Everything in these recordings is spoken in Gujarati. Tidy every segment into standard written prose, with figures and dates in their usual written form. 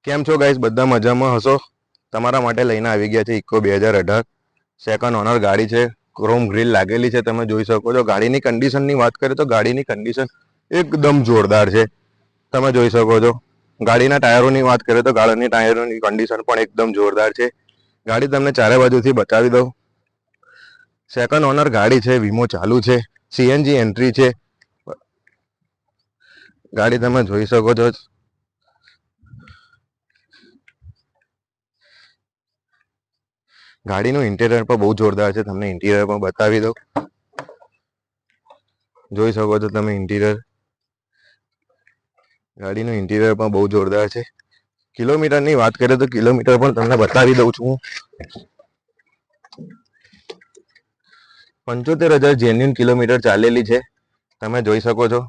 કેમ છો ગાઈસ? બધા મજામાં હશો? તમારા માટે લઈને આવી ગયા છે ઇકો 2018 સેકન્ડ ઓનર ગાડી છે. ક્રોમ ગ્રીલ લાગેલી છે, તમે જોઈ શકો છો. ગાડીની કન્ડિશનની વાત કરીએ તો ગાડીની કન્ડિશન એકદમ જોરદાર છે, તમે જોઈ શકો છો. ગાડીના ટાયરોની વાત કરીએ તો ગાડીની ટાયરોની કન્ડિશન પણ એકદમ જોરદાર છે. ગાડી તમને ચારે બાજુથી બતાવી દઉં. સેકન્ડ ઓનર ગાડી છે, વીમો ચાલુ છે, સીએનજી એન્ટ્રી છે. ગાડી તમે જોઈ શકો છો. ગાડીનું ઇન્ટિરિયર પણ બહુ જોરદાર છે, તમને ઇન્ટિરિયર પણ બતાવી દઉં. જોઈ શકો છો તમે ઇન્ટિરિયર. ગાડીનું ઇન્ટિરિયર પણ બહુ જોરદાર છે. કિલોમીટરની વાત કરીએ તો કિલોમીટર પણ તમને બતાવી દઉં છું. 75,000 જેન્યુન કિલોમીટર ચાલેલી છે, તમે જોઈ શકો છો.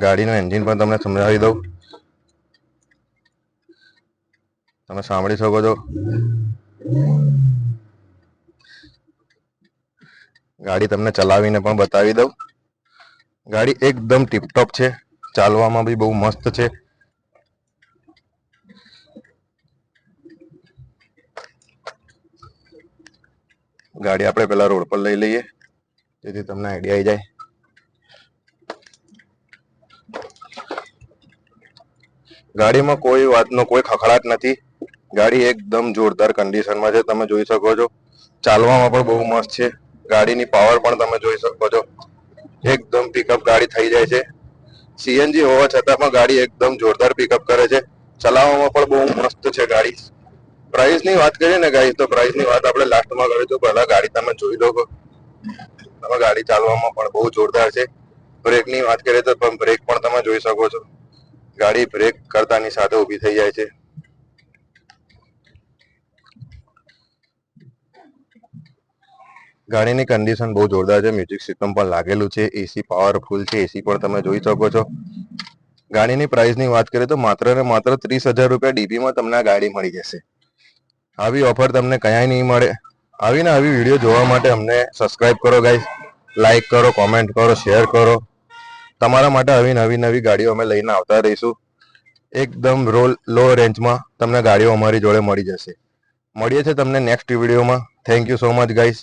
ગાડીનું એન્જિન પણ તમને સમજાવી દઉં, તમે સાંભળી શકો છો. ગાડી તમને ચલાવીને પણ બતાવી દઉં. ગાડી એકદમ ટીપટોપ છે, ચાલવામાં બી બહુ મસ્ત છે. ગાડી આપણે પેલા રોડ પર લઈ લઈએ, જેથી તમને આઈડિયા આવી જાય. ગાડીમાં કોઈ વાતનો કોઈ ખખડાટ નથી. ગાડી એકદમ જોરદાર કન્ડિશનમાં છે, તમે જોઈ શકો છો. ચાલવામાં પણ બહુ મસ્ત છે. ગાડીની પાવર પણ તમે જોઈ શકો છો. એકદમ પિકઅપ ગાડી થઈ જાય છે. સીએનજી હોવા છતાં પણ ગાડી એકદમ જોરદાર પિકઅપ કરે છે. ચલાવવામાં પણ બહુ મસ્ત છે ગાડી. પ્રાઇસ ની વાત કરીએ ને ગાઈસ, તો પ્રાઇસ ની વાત આપણે લાસ્ટમાં કરીએ તો પહેલા ગાડી તમે જોઈ લો. તમે ગાડી ચાલવામાં પણ બહુ જોરદાર છે. બ્રેક ની વાત કરીએ તો બ્રેક પણ તમે જોઈ શકો છો. ગાડી બ્રેક કરતાની સાથે ઊભી થઈ જાય છે. ગાડીની કન્ડિશન બહુ જોરદાર છે. મ્યુઝિક સિસ્ટમ પણ લાગેલું છે. એસી પાવરફુલ છે. એસી પણ તમે જોઈ શકો છો. ગાડીની પ્રાઇસની વાત કરીએ તો માત્ર ને માત્ર 30,000 રૂપિયા ડીપીમાં તમને આ ગાડી મળી જશે. આવી ઓફર તમને ક્યાંય નહીં મળે. આવી ને આવી વિડીયો જોવા માટે અમને સબસ્ક્રાઇબ કરો ગાઈસ, લાઈક કરો, કોમેન્ટ કરો, શેર કરો. તમારા માટે આવી નવી ગાડીઓ અમે લઈને આવતા રહીશું. એકદમ લો રેન્જમાં તમને ગાડીઓ અમારી જોડે મળી જશે. મળીએ છીએ તમને નેક્સ્ટ વિડીયોમાં. Thank you so much guys.